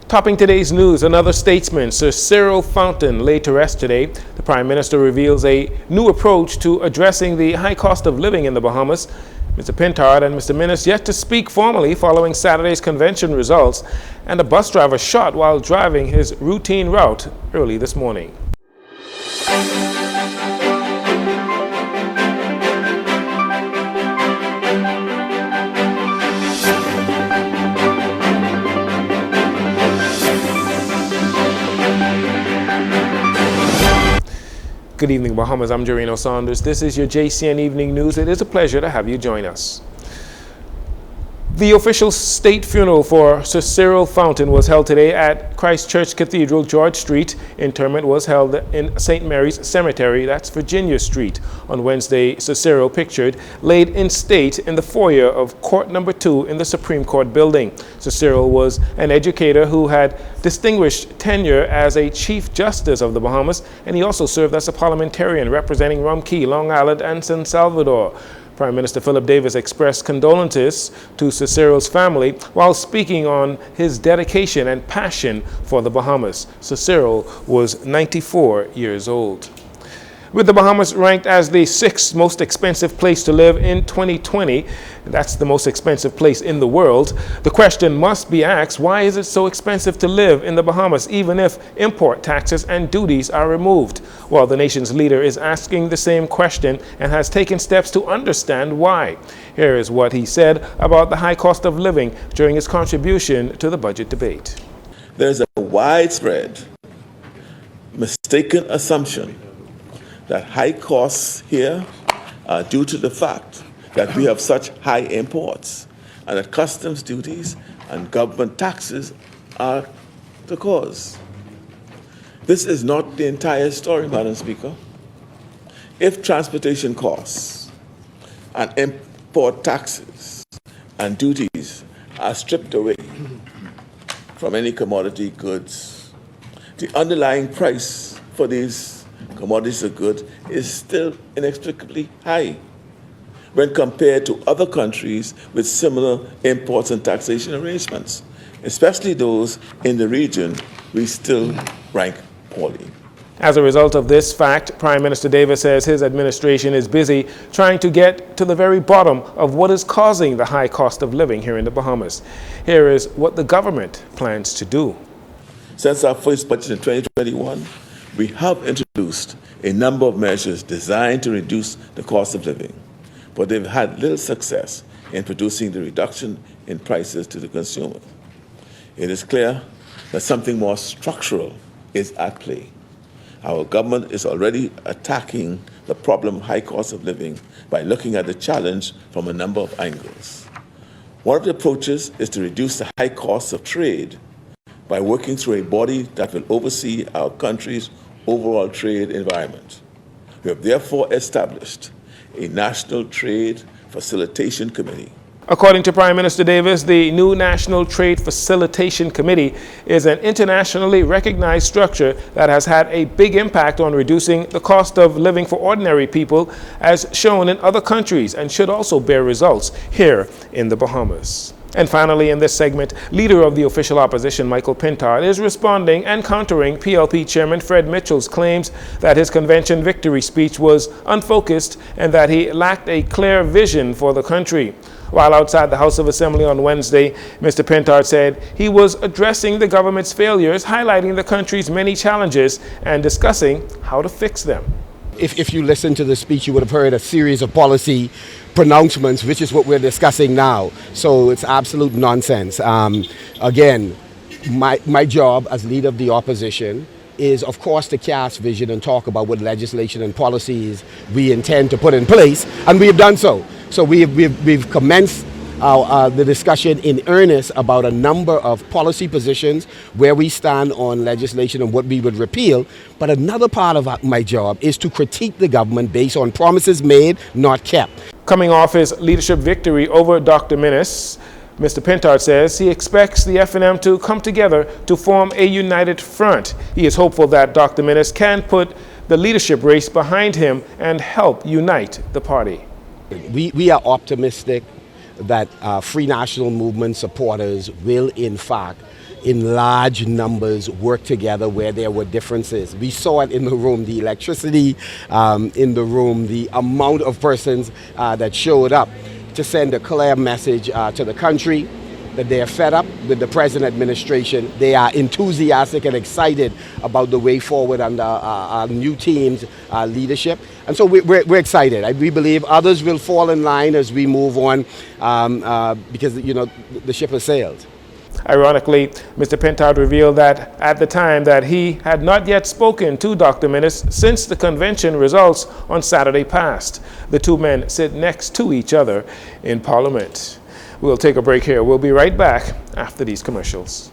Topping today's news, another statesman, Sir Cyril Fountain, laid to rest today. The Prime Minister reveals a new approach to addressing the high cost of living in the Bahamas. Mr. Pintard and Mr. Minnis yet to speak formally following Saturday's convention results, and a bus driver shot while driving his routine route early this morning. Good evening, Bahamas. I'm Jcn Saunders. This is your JCN Evening News. It is a pleasure to have you join us. The official state funeral for Sir Cyril Fountain was held today at Christ Church Cathedral, George Street. Interment was held in St. Mary's Cemetery, that's Virginia Street. On Wednesday, Sir Cyril, pictured, laid in state in the foyer of Court Number 2 in the Supreme Court building. Sir Cyril was an educator who had distinguished tenure as a Chief Justice of the Bahamas, and he also served as a parliamentarian representing Rum Key, Long Island, and San Salvador. Prime Minister Philip Davis expressed condolences to Sir Cyril's family while speaking on his dedication and passion for the Bahamas. Sir Cyril was 94 years old. With the Bahamas ranked as the 6th most expensive place to live in 2020, that's the most expensive place in the world, the question must be asked, why is it so expensive to live in the Bahamas, even if import taxes and duties are removed? Well, the nation's leader is asking the same question and has taken steps to understand why. Here is what he said about the high cost of living during his contribution to the budget debate. There's a widespread mistaken assumption that high costs here are due to the fact that we have such high imports and that customs duties and government taxes are the cause. This is not the entire story, Madam Speaker. If transportation costs and import taxes and duties are stripped away from any commodity goods, the underlying price for these commodities or goods is still inexplicably high when compared to other countries with similar imports and taxation arrangements, especially those in the region we still rank poorly. As a result of this fact, Prime Minister Davis says his administration is busy trying to get to the very bottom of what is causing the high cost of living here in the Bahamas. Here is what the government plans to do. Since our first budget in 2021, we have introduced a number of measures designed to reduce the cost of living, but they've had little success in producing the reduction in prices to the consumer. It is clear that something more structural is at play. Our government is already attacking the problem of high cost of living by looking at the challenge from a number of angles. One of the approaches is to reduce the high costs of trade by working through a body that will oversee our country's overall trade environment. We have therefore established a National Trade Facilitation Committee. According to Prime Minister Davis, the new National Trade Facilitation Committee is an internationally recognized structure that has had a big impact on reducing the cost of living for ordinary people, as shown in other countries, and should also bear results here in the Bahamas. And finally, in this segment, leader of the official opposition, Michael Pintard, is responding and countering PLP Chairman Fred Mitchell's claims that his convention victory speech was unfocused and that he lacked a clear vision for the country. While outside the House of Assembly on Wednesday, Mr. Pintard said he was addressing the government's failures, highlighting the country's many challenges, and discussing how to fix them. If you listened to the speech, you would have heard a series of policy pronouncements, which is what we're discussing now. So it's absolute nonsense. Again, my job as leader of the opposition is, of course, to cast vision and talk about what legislation and policies we intend to put in place, and we have done so. So we've commenced the discussion in earnest about a number of policy positions, where we stand on legislation and what we would repeal. But another part of my job is to critique the government based on promises made, not kept. Coming off his leadership victory over Dr. Minnis, Mr. Pintard says he expects the FNM to come together to form a united front. He is hopeful that Dr. Minnis can put the leadership race behind him and help unite the party. We are optimistic that Free National Movement supporters will, in fact, in large numbers work together where there were differences. We saw it in the room, the electricity in the room, the amount of persons that showed up to send a clear message to the country that they are fed up with the present administration. They are enthusiastic and excited about the way forward under our new team's leadership. And so we're excited. We believe others will fall in line as we move on because, you know, the ship has sailed. Ironically, Mr. Pintard revealed that at the time that he had not yet spoken to Dr. Minnis since the convention results on Saturday past. The two men sit next to each other in Parliament. We'll take a break here. We'll be right back after these commercials.